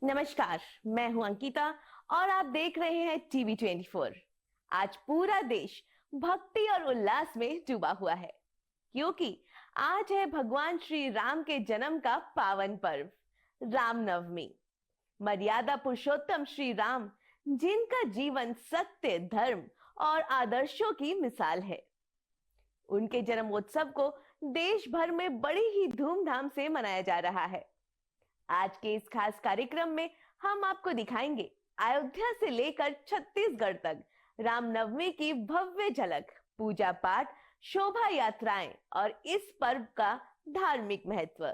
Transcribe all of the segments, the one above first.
नमस्कार, मैं हूं अंकिता और आप देख रहे हैं टीवी 24। आज पूरा देश भक्ति और उल्लास में डूबा हुआ है क्योंकि आज है भगवान श्री राम के जन्म का पावन पर्व रामनवमी। मर्यादा पुरुषोत्तम श्री राम, जिनका जीवन सत्य, धर्म और आदर्शों की मिसाल है, उनके जन्मोत्सव को देश भर में बड़ी ही धूमधाम से मनाया जा रहा है। आज के इस खास कार्यक्रम में हम आपको दिखाएंगे अयोध्या से लेकर छत्तीसगढ़ तक रामनवमी की भव्य झलक, पूजा पाठ, शोभा यात्राएं और इस पर्व का धार्मिक महत्व।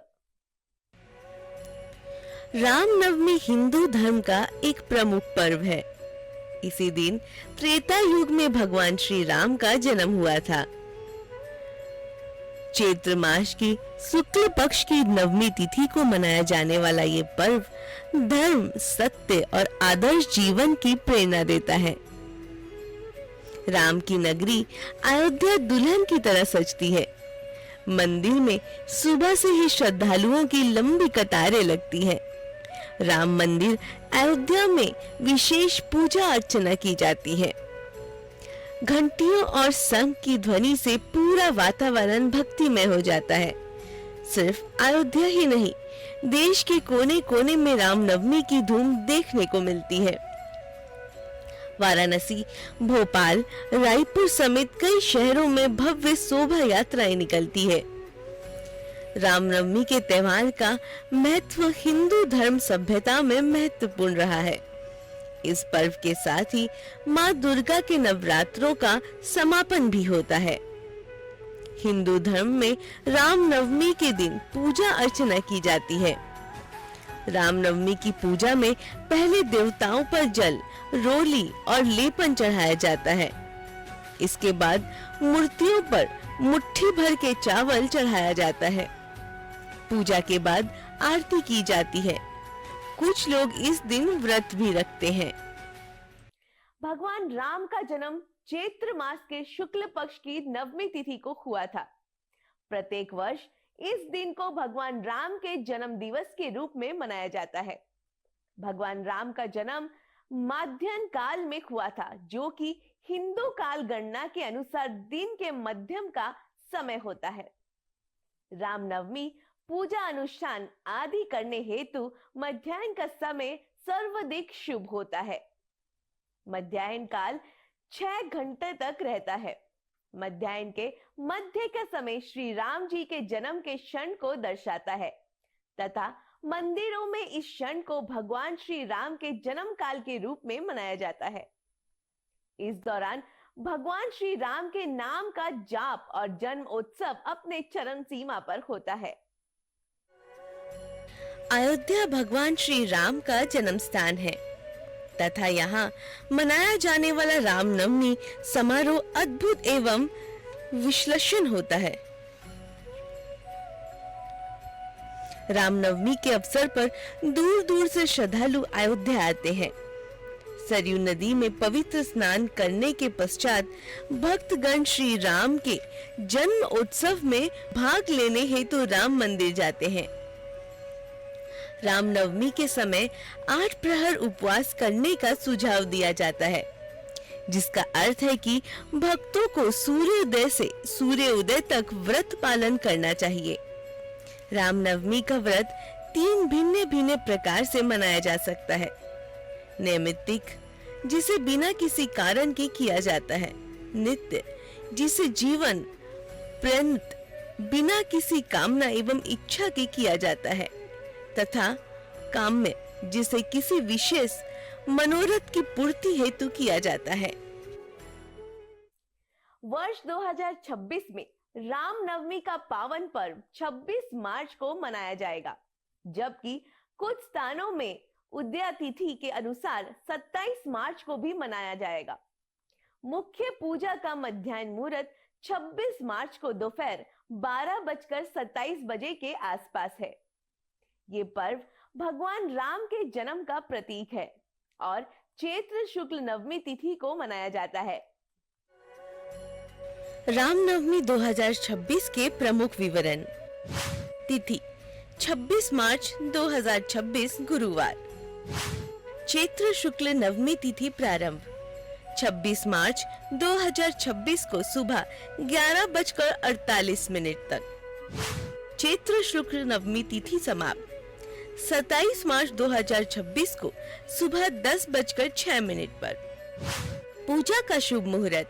रामनवमी हिंदू धर्म का एक प्रमुख पर्व है। इसी दिन त्रेता युग में भगवान श्री राम का जन्म हुआ था। चैत्र मास की शुक्ल पक्ष की नवमी तिथि को मनाया जाने वाला ये पर्व धर्म, सत्य और आदर्श जीवन की प्रेरणा देता है। राम की नगरी अयोध्या दुल्हन की तरह सजती है। मंदिर में सुबह से ही श्रद्धालुओं की लंबी कतारें लगती हैं। राम मंदिर अयोध्या में विशेष पूजा अर्चना की जाती है। घंटियों और शंख की ध्वनि से पूरा वातावरण भक्तिमय हो जाता है। सिर्फ अयोध्या ही नहीं, देश के कोने-कोने में रामनवमी की धूम देखने को मिलती है। वाराणसी, भोपाल, रायपुर समेत कई शहरों में भव्य शोभा यात्राएं निकलती है। रामनवमी के त्योहार का महत्व हिंदू धर्म सभ्यता में महत्वपूर्ण रहा है। इस पर्व के साथ ही माँ दुर्गा के नवरात्रों का समापन भी होता है। हिंदू धर्म में रामनवमी के दिन पूजा अर्चना की जाती है। रामनवमी की पूजा में पहले देवताओं पर जल, रोली और लेपन चढ़ाया जाता है। इसके बाद मूर्तियों पर मुट्ठी भर के चावल चढ़ाया जाता है। पूजा के बाद आरती की जाती है। कुछ लोग इस दिन व्रत भी रखते हैं। भगवान राम का जन्म चैत्र मास के शुक्ल पक्ष की नवमी तिथि को हुआ था। प्रत्येक वर्ष इस दिन को भगवान राम के जन्म दिवस के रूप में मनाया जाता है। भगवान राम का जन्म माध्याह्न काल में हुआ था, जो कि हिंदू काल गणना के अनुसार दिन के मध्यम का समय होता है। रामनवमी पूजा अनुष्ठान आदि करने हेतु मध्याह्न का समय सर्वाधिक शुभ होता है। मध्याह्न काल 6 घंटे तक रहता है। मध्याह्न के मध्य का समय श्री राम जी के जन्म के क्षण को दर्शाता है तथा मंदिरों में इस क्षण को भगवान श्री राम के जन्म काल के रूप में मनाया जाता है। इस दौरान भगवान श्री राम के नाम का जाप और जन्म उत्सव अपने चरम सीमा पर होता है। अयोध्या भगवान श्री राम का जन्म स्थान है तथा यहाँ मनाया जाने वाला रामनवमी समारोह अद्भुत एवं विश्लेषण होता है। रामनवमी के अवसर पर दूर-दूर से श्रद्धालु अयोध्या आते हैं। सरयू नदी में पवित्र स्नान करने के पश्चात भक्तगण श्री राम के जन्म उत्सव में भाग लेने हेतु राम मंदिर जाते हैं। रामनवमी के समय 8 प्रहर उपवास करने का सुझाव दिया जाता है, जिसका अर्थ है कि भक्तों को सूर्योदय से सूर्योदय तक व्रत पालन करना चाहिए। रामनवमी का व्रत 3 भिन्न-भिन्न प्रकार से मनाया जा सकता है। नैमित्तिक, जिसे बिना किसी कारण के किया जाता है। नित्य, जिसे जीवन पर्यंत बिना किसी कामना एवं इच्छा के किया जाता है, तथा काम्य, जिसे किसी विशेष मनोरथ की पूर्ति हेतु किया जाता है। वर्ष 2026 में रामनवमी का पावन पर्व 26 मार्च को मनाया जाएगा, जबकि कुछ स्थानों में उदया तिथि के अनुसार 27 मार्च को भी मनाया जाएगा। मुख्य पूजा का मध्याह्न मुहूर्त 26 मार्च को दोपहर 12:27 बजे के आसपास है। ये पर्व भगवान राम के जन्म का प्रतीक है और चैत्र शुक्ल नवमी तिथि को मनाया जाता है। रामनवमी 2026 के प्रमुख विवरण। तिथि 26 मार्च 2026 गुरुवार। चैत्र शुक्ल नवमी तिथि प्रारंभ 26 मार्च 2026 को सुबह 11:48 तक। चैत्र शुक्ल नवमी तिथि समाप्त 27 मार्च 2026 को सुबह 10:06 पर। पूजा का शुभ मुहूर्त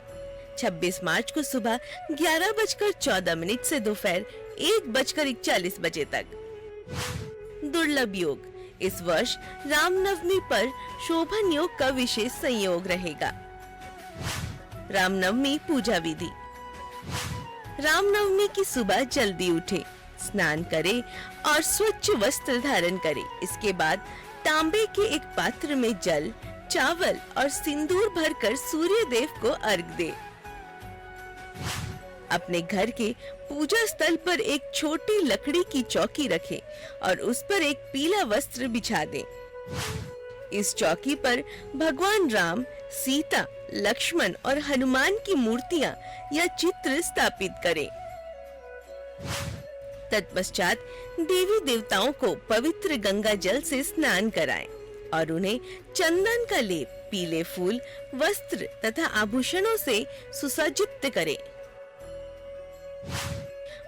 26 मार्च को सुबह 11:14 से दोपहर 1:41 तक। दुर्लभ योग इस वर्ष रामनवमी पर शोभन योग का विशेष संयोग रहेगा। रामनवमी पूजा विधि। रामनवमी की सुबह जल्दी उठे, स्नान करें और स्वच्छ वस्त्र धारण करें। इसके बाद तांबे के एक पात्र में जल, चावल और सिंदूर भरकर सूर्य देव को अर्घ दे। अपने घर के पूजा स्थल पर एक छोटी लकड़ी की चौकी रखें और उस पर एक पीला वस्त्र बिछा दें। इस चौकी पर भगवान राम, सीता, लक्ष्मण और हनुमान की मूर्तियां या चित्र स्थापित करें। तत्पश्चात देवी देवताओं को पवित्र गंगा जल से स्नान कराएं और उन्हें चंदन का लेप, पीले फूल, वस्त्र तथा आभूषणों से सुसज्जित करें।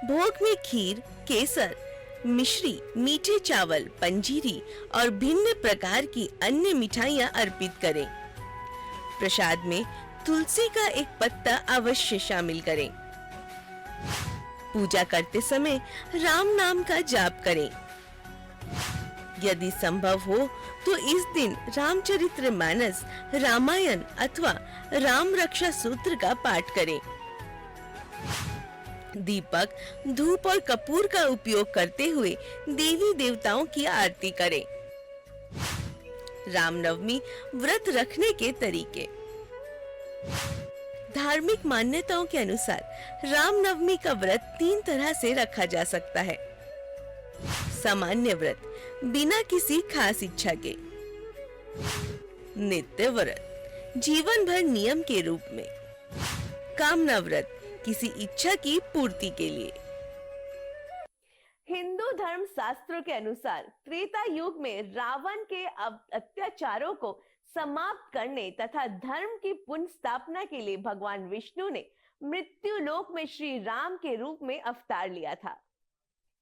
भोग में खीर, केसर, मिश्री, मीठे चावल, पंजीरी और भिन्न प्रकार की अन्य मिठाइयां अर्पित करें। प्रसाद में तुलसी का एक पत्ता अवश्य शामिल करें। पूजा करते समय राम नाम का जाप करें। यदि संभव हो तो इस दिन रामचरितमानस, रामायण अथवा राम रक्षा सूत्र का पाठ करें। दीपक, धूप और कपूर का उपयोग करते हुए देवी देवताओं की आरती करें। रामनवमी व्रत रखने के तरीके। धार्मिक मान्यताओं के अनुसार रामनवमी का व्रत 3 तरह से रखा जा सकता है। सामान्य व्रत, बिना किसी खास इच्छा के। नित्य व्रत, जीवन भर नियम के रूप में। कामना व्रत, किसी इच्छा की पूर्ति के लिए। हिंदू धर्म शास्त्रों के अनुसार त्रेता युग में रावण के अत्याचारों को समाप्त करने तथा धर्म की पुनः स्थापना के लिए भगवान विष्णु ने मृत्यु लोक में श्री राम के रूप में अवतार लिया था।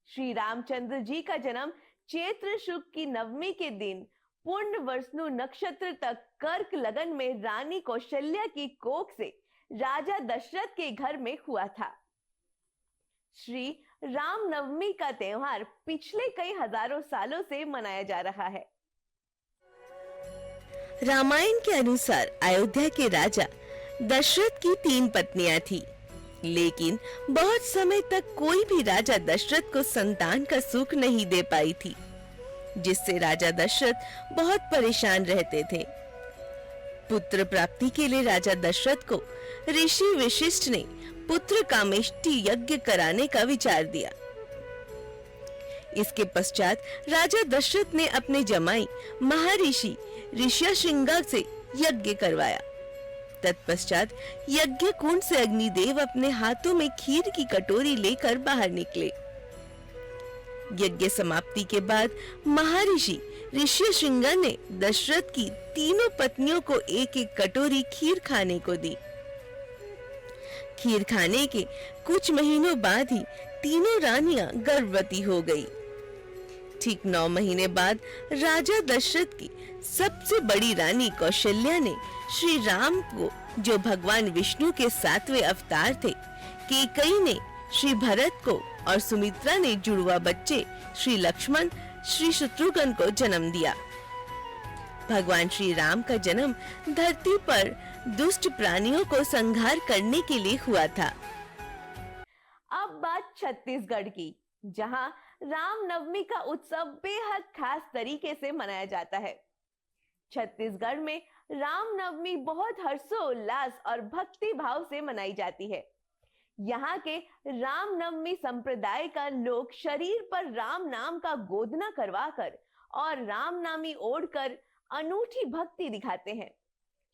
श्री रामचंद्र जी का जन्म चैत्र शुक्ल की नवमी के दिन पूर्ण वर्षनु नक्षत्र तक कर्क लगन में रानी कौशल्या की कोख से राजा दशरथ के घर में हुआ था। श्री रामनवमी का त्योहार पिछले कई हजारों सालों से मनाया जा रहा है। रामायण के अनुसार अयोध्या के राजा दशरथ की 3 पत्नियां थी, लेकिन बहुत समय तक कोई भी राजा दशरथ को संतान का सुख नहीं दे पाई थी, जिससे राजा दशरथ बहुत परेशान रहते थे। पुत्र प्राप्ति के लिए राजा दशरथ को ऋषि वशिष्ठ ने पुत्र कामेष्टि यज्ञ कराने का विचार दिया। इसके पश्चात राजा दशरथ ने अपने जमाई महर्षि ऋष्यशृंगा से यज्ञ करवाया। तत्पश्चात यज्ञ कुंड से अग्निदेव अपने हाथों में खीर की कटोरी लेकर बाहर निकले। यज्ञ समाप्ति के बाद महर्षि ऋष्यशृंगा ने दशरथ की तीनों पत्नियों को एक एक कटोरी खीर खाने को दी। खीर खाने के कुछ महीनों बाद ही तीनों रानियां गर्भवती हो गई। ठीक 9 महीने बाद राजा दशरथ की सबसे बड़ी रानी कौशल्या ने श्री राम को, जो भगवान विष्णु के 7वें अवतार थे, कैकेयी ने श्री भरत को और सुमित्रा ने जुड़वा बच्चे श्री लक्ष्मण, श्री शत्रुघ्न को जन्म दिया। भगवान श्री राम का जन्म धरती पर दुष्ट प्राणियों को संहार करने के लिए हुआ था। अब बात छत्तीसगढ़ की, जहां रामनवमी का उत्सव बेहद खास तरीके से मनाया जाता है। छत्तीसगढ़ में रामनवमी बहुत हर्षोल्लास और भक्ति भाव से मनाई जाती है। यहाँ के रामनवमी संप्रदाय का लोग शरीर पर राम नाम का गोदना करवाकर और रामनामी ओढ़कर अनूठी भक्ति दिखाते हैं।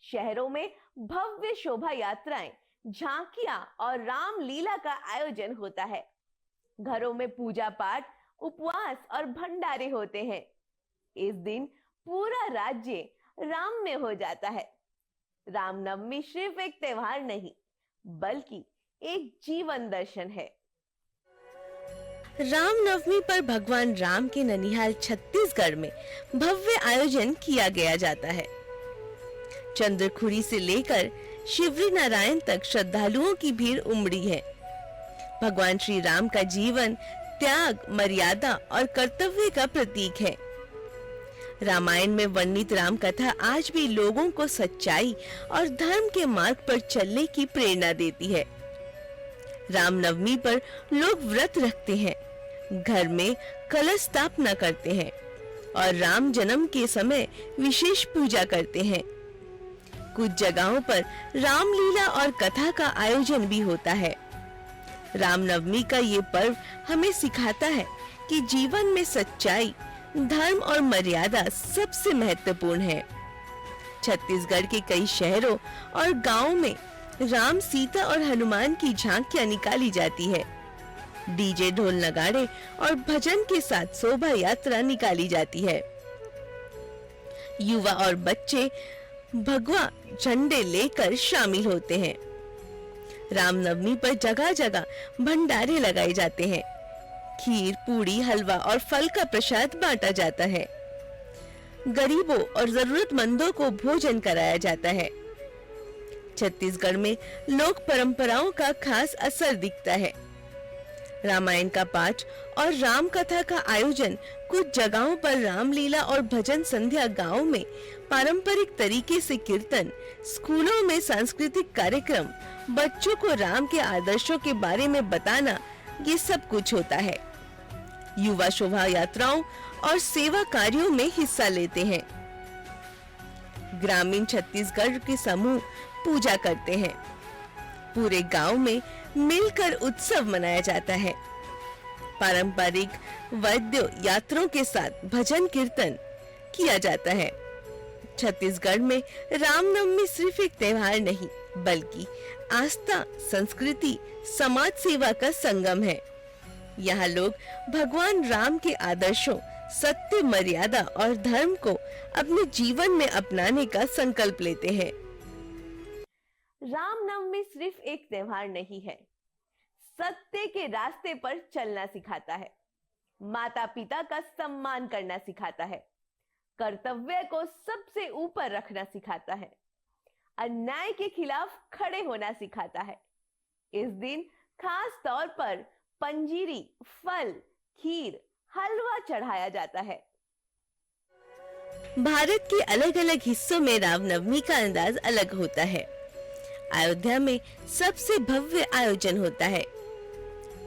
शहरों में भव्य शोभा यात्राएं, झांकियां और रामलीला का आयोजन होता है। घरों में पूजा पाठ, उपवास और भंडारे होते हैं। इस दिन पूरा राज्य राम में हो जाता है। रामनवमी सिर्फ एक त्योहार नहीं, बल्कि एक जीवन दर्शन है। रामनवमी पर भगवान राम के ननिहाल छत्तीसगढ़ में भव्य आयोजन किया गया जाता है। चंद्रखुरी से लेकर शिवरी नारायण तक श्रद्धालुओं की भीड़ उमड़ी है। भगवान श्री राम का जीवन त्याग, मर्यादा और कर्तव्य का प्रतीक है। रामायण में वर्णित राम कथा आज भी लोगों को सच्चाई और धर्म के मार्ग पर चलने की प्रेरणा देती है। रामनवमी पर लोग व्रत रखते हैं, घर में कलश स्थापना करते हैं और राम जन्म के समय विशेष पूजा करते हैं। कुछ जगहों पर रामलीला और कथा का आयोजन भी होता है। रामनवमी का ये पर्व हमें सिखाता है कि जीवन में सच्चाई, धर्म और मर्यादा सबसे महत्वपूर्ण है। छत्तीसगढ़ के कई शहरों और गांवों में राम, सीता और हनुमान की झांकियां निकाली जाती है। डीजे, ढोल, नगाड़े और भजन के साथ शोभा यात्रा निकाली जाती है। युवा और बच्चे भगवा झंडे लेकर शामिल होते हैं। रामनवमी पर जगह जगह भंडारे लगाए जाते हैं। खीर, पूड़ी, हलवा और फल का प्रसाद बांटा जाता है। गरीबों और जरूरतमंदों को भोजन कराया जाता है। छत्तीसगढ़ में लोक परंपराओं का खास असर दिखता है। रामायण का पाठ और राम कथा का आयोजन, कुछ जगहों पर रामलीला और भजन संध्या, गांवों में पारंपरिक तरीके से कीर्तन, स्कूलों में सांस्कृतिक कार्यक्रम, बच्चों को राम के आदर्शों के बारे में बताना, ये सब कुछ होता है। युवा शोभा यात्राओं और सेवा कार्यों में हिस्सा लेते हैं। ग्रामीण छत्तीसगढ़ के समूह पूजा करते हैं। पूरे गांव में मिलकर उत्सव मनाया जाता है। पारंपरिक वाद्य यंत्रों के साथ भजन कीर्तन किया जाता है। छत्तीसगढ़ में रामनवमी सिर्फ एक त्योहार नहीं, बल्कि आस्था, संस्कृति, समाज सेवा का संगम है। यहाँ लोग भगवान राम के आदर्शों, सत्य, मर्यादा और धर्म को अपने जीवन में अपनाने का संकल्प लेते हैं। रामनवमी सिर्फ एक त्योहार नहीं है, सत्य के रास्ते पर चलना सिखाता है, माता पिता का सम्मान करना सिखाता है, कर्तव्य को सबसे ऊपर रखना सिखाता है, अन्याय के खिलाफ खड़े होना सिखाता है। इस दिन खास तौर पर पंजीरी, फल, खीर, हलवा चढ़ाया जाता है। भारत के अलग अलग हिस्सों में रामनवमी का अंदाज अलग होता है। अयोध्या में सबसे भव्य आयोजन होता है।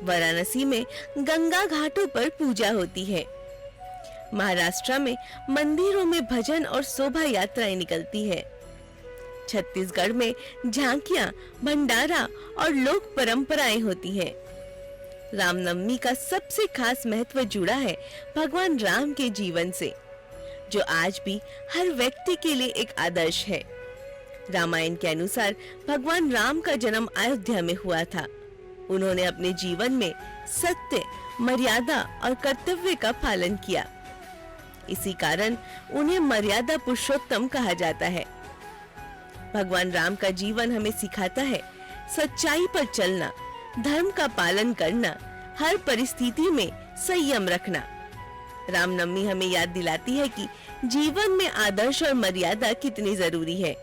वाराणसी में गंगा घाटों पर पूजा होती है। महाराष्ट्र में मंदिरों में भजन और शोभा यात्राएं निकलती है। छत्तीसगढ़ में झांकियां, भंडारा और लोक परंपराएं होती हैं। रामनवमी का सबसे खास महत्व जुड़ा है भगवान राम के जीवन से, जो आज भी हर व्यक्ति के लिए एक आदर्श है। रामायण के अनुसार भगवान राम का जन्म अयोध्या में हुआ था। उन्होंने अपने जीवन में सत्य, मर्यादा और कर्तव्य का पालन किया। इसी कारण उन्हें मर्यादा पुरुषोत्तम कहा जाता है। भगवान राम का जीवन हमें सिखाता है सच्चाई पर चलना, धर्म का पालन करना, हर परिस्थिति में संयम रखना। रामनवमी हमें याद दिलाती है कि जीवन में आदर्श और मर्यादा कितनी जरूरी है।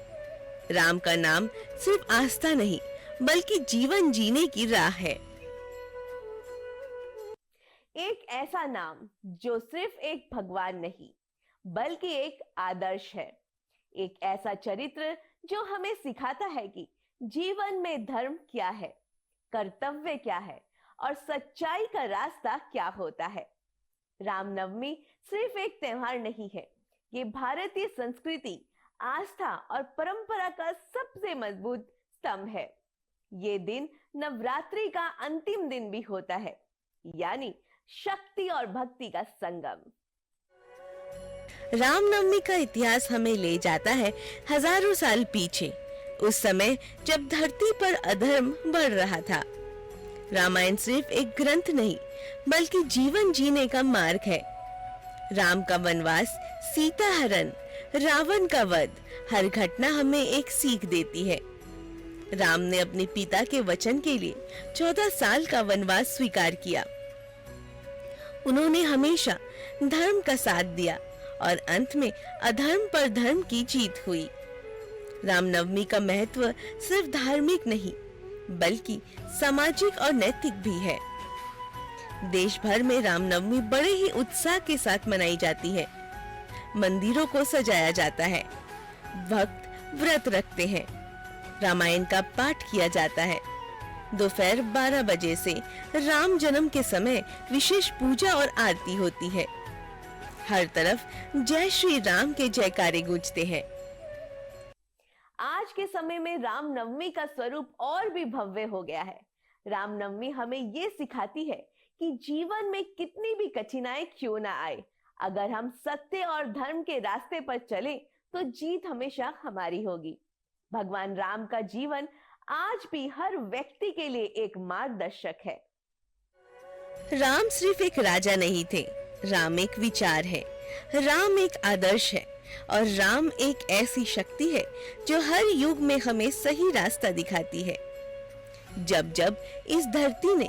राम का नाम सिर्फ आस्था नहीं, बल्कि जीवन जीने की राह है। एक ऐसा नाम जो सिर्फ एक भगवान नहीं, बल्कि एक आदर्श है। एक ऐसा चरित्र जो हमें सिखाता है कि जीवन में धर्म क्या है, कर्तव्य क्या है और सच्चाई का रास्ता क्या होता है। रामनवमी सिर्फ एक त्योहार नहीं है, ये भारतीय संस्कृति, आस्था और परंपरा का सबसे मजबूत स्तंभ है। ये दिन नवरात्रि का अंतिम दिन भी होता है, यानी शक्ति और भक्ति का संगम। रामनवमी का इतिहास हमें ले जाता है हजारों साल पीछे, उस समय जब धरती पर अधर्म बढ़ रहा था। रामायण सिर्फ एक ग्रंथ नहीं, बल्कि जीवन जीने का मार्ग है। राम का वनवास, सीता हरण, रावण का वध, हर घटना हमें एक सीख देती है। राम ने अपने पिता के वचन के लिए 14 साल का वनवास स्वीकार किया। उन्होंने हमेशा धर्म का साथ दिया और अंत में अधर्म पर धर्म की जीत हुई। रामनवमी का महत्व सिर्फ धार्मिक नहीं, बल्कि सामाजिक और नैतिक भी है। देश भर में रामनवमी बड़े ही उत्साह के साथ मनाई जाती है। मंदिरों को सजाया जाता है, भक्त व्रत रखते हैं, रामायण का पाठ किया जाता है। दोपहर 12 बजे से राम जन्म के समय विशेष पूजा और आरती होती है। हर तरफ जय श्री राम के जयकारे गूंजते हैं। आज के समय में रामनवमी का स्वरूप और भी भव्य हो गया है। रामनवमी हमें ये सिखाती है कि जीवन में कितनी भी कठिनाई क्यों ना आए, अगर हम सत्य और धर्म के रास्ते पर चलें तो जीत हमेशा हमारी होगी। भगवान राम का जीवन आज भी हर व्यक्ति के लिए एक मार्गदर्शक है। राम सिर्फ एक राजा नहीं थे, राम एक विचार है, राम एक आदर्श है और राम एक ऐसी शक्ति है जो हर युग में हमें सही रास्ता दिखाती है। जब जब इस धरती ने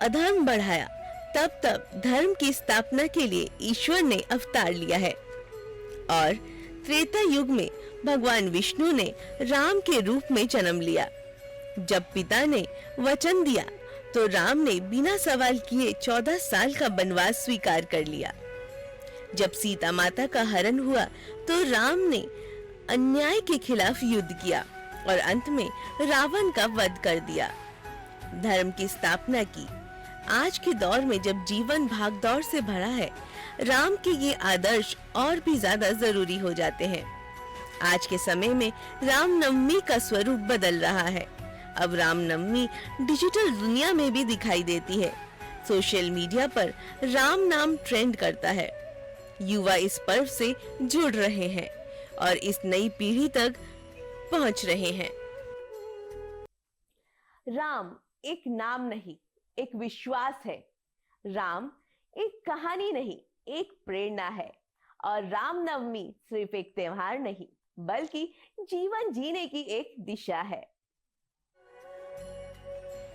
अधर्म बढ़ाया, तब तब धर्म की स्थापना के लिए ईश्वर ने अवतार लिया है। और त्रेता युग में भगवान विष्णु ने राम के रूप में जन्म लिया। जब पिता ने वचन दिया तो राम ने बिना सवाल किए 14 साल का वनवास स्वीकार कर लिया। जब सीता माता का हरण हुआ तो राम ने अन्याय के खिलाफ युद्ध किया और अंत में रावण का वध कर दिया, धर्म की स्थापना की। आज के दौर में जब जीवन भागदौड़ से भरा है, राम के ये आदर्श और भी ज्यादा जरूरी हो जाते हैं। आज के समय में रामनवमी का स्वरूप बदल रहा है। अब रामनवमी डिजिटल दुनिया में भी दिखाई देती है। सोशल मीडिया पर राम नाम ट्रेंड करता है। युवा इस पर्व से जुड़ रहे हैं और इस नई पीढ़ी तक पहुंच रहे हैं। राम एक नाम नहीं, एक विश्वास है। राम एक कहानी नहीं, एक प्रेरणा है। और रामनवमी सिर्फ एक त्योहार नहीं, बल्कि जीवन जीने की एक दिशा है।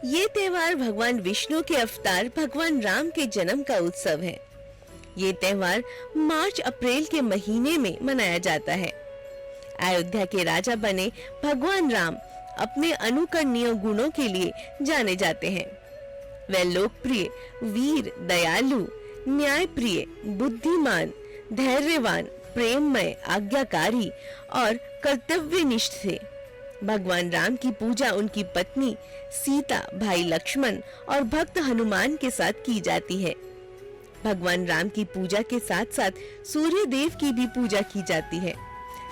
ये त्योहार भगवान विष्णु के अवतार भगवान राम के जन्म का उत्सव है। ये त्योहार मार्च अप्रैल के महीने में मनाया जाता है। अयोध्या के राजा बने भगवान राम अपने अनुकरणीय गुणों के लिए जाने जाते हैं। वे लोकप्रिय, वीर, दयालु, न्यायप्रिय, बुद्धिमान, धैर्यवान, प्रेममय, आज्ञाकारी और कर्तव्यनिष्ठ थे। भगवान राम की पूजा उनकी पत्नी सीता, भाई लक्ष्मण और भक्त हनुमान के साथ की जाती है। भगवान राम की पूजा के साथ साथ सूर्य देव की भी पूजा की जाती है,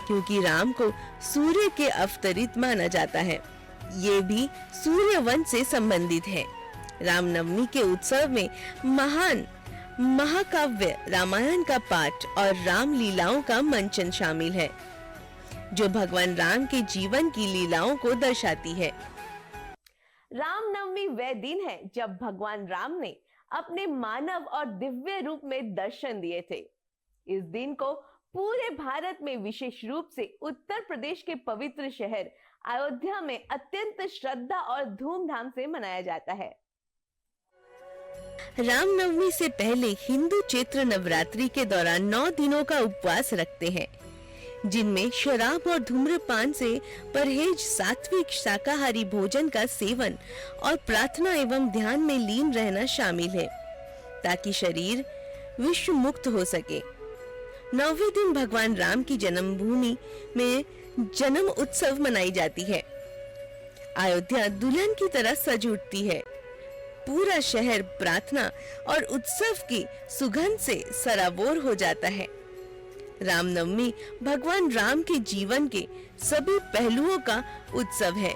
क्योंकि राम को सूर्य के अवतरित माना जाता है। ये भी सूर्य वंश से संबंधित है। रामनवमी के उत्सव में महान महाकाव्य रामायण का पाठ और राम लीलाओं का मंचन शामिल है, जो भगवान राम के जीवन की लीलाओं को दर्शाती है। रामनवमी वह दिन है जब भगवान राम ने अपने मानव और दिव्य रूप में दर्शन दिए थे। इस दिन को पूरे भारत में, विशेष रूप से उत्तर प्रदेश के पवित्र शहर अयोध्या में अत्यंत श्रद्धा और धूमधाम से मनाया जाता है। रामनवमी से पहले हिंदू चैत्र नवरात्रि के दौरान 9 दिनों का उपवास रखते हैं, जिनमें शराब और धूम्रपान से परहेज, सात्विक शाकाहारी भोजन का सेवन और प्रार्थना एवं ध्यान में लीन रहना शामिल है, ताकि शरीर विश्व मुक्त हो सके। 9वें दिन भगवान राम की जन्मभूमि में जन्म उत्सव मनाई जाती है। अयोध्या दुल्हन की तरह सज उठती है। पूरा शहर प्रार्थना और उत्सव की सुगंध से सराबोर हो जाता है। रामनवमी भगवान राम के जीवन के सभी पहलुओं का उत्सव है।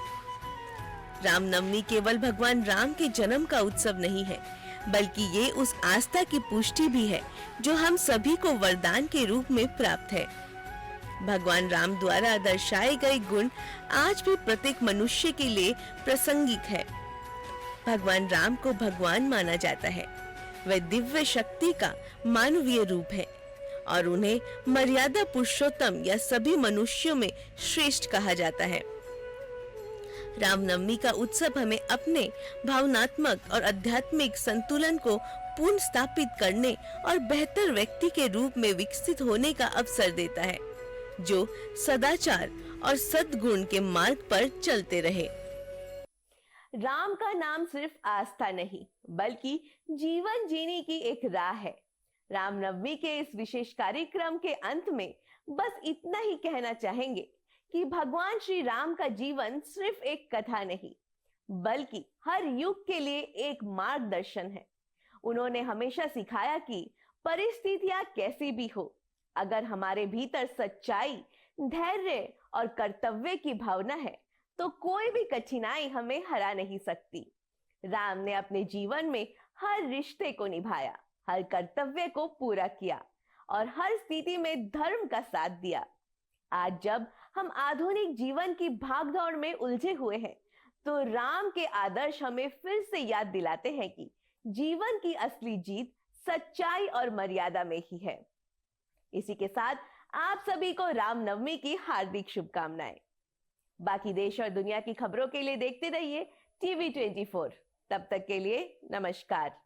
रामनवमी केवल भगवान राम के जन्म का उत्सव नहीं है, बल्कि ये उस आस्था की पुष्टि भी है जो हम सभी को वरदान के रूप में प्राप्त है। भगवान राम द्वारा दर्शाए गए गुण आज भी प्रत्येक मनुष्य के लिए प्रासंगिक है। भगवान राम को भगवान माना जाता है। वह दिव्य शक्ति का मानवीय रूप है। और उन्हें मर्यादा पुरुषोत्तम या सभी मनुष्यों में श्रेष्ठ कहा जाता है। रामनवमी का उत्सव हमें अपने भावनात्मक और आध्यात्मिक संतुलन को पुनः स्थापित करने और बेहतर व्यक्ति के रूप में विकसित होने का अवसर देता है, जो सदाचार और सद्गुण के मार्ग पर चलते रहे। राम का नाम सिर्फ आस्था नहीं, बल्कि जीवन जीने की एक राह है। रामनवमी के इस विशेष कार्यक्रम के अंत में बस इतना ही कहना चाहेंगे कि भगवान श्री राम का जीवन सिर्फ एक कथा नहीं, बल्कि हर युग के लिए एक मार्गदर्शन है। उन्होंने हमेशा सिखाया कि परिस्थितियां कैसी भी हो, अगर हमारे भीतर सच्चाई, धैर्य और कर्तव्य की भावना है, तो कोई भी कठिनाई हमें हरा नहीं सकती। राम ने अपने जीवन में हर रिश्ते को निभाया, हर कर्तव्य को पूरा किया और हर स्थिति में धर्म का साथ दिया। आज जब हम आधुनिक जीवन की भागदौड़ में उलझे हुए हैं, तो राम के आदर्श हमें फिर से याद दिलाते हैं कि जीवन की असली जीत सच्चाई और मर्यादा में ही है। इसी के साथ आप सभी को रामनवमी की हार्दिक शुभकामनाएं। बाकी देश और दुनिया की खबरों के लिए देखते रहिए TV24। तब तक के लिए नमस्कार।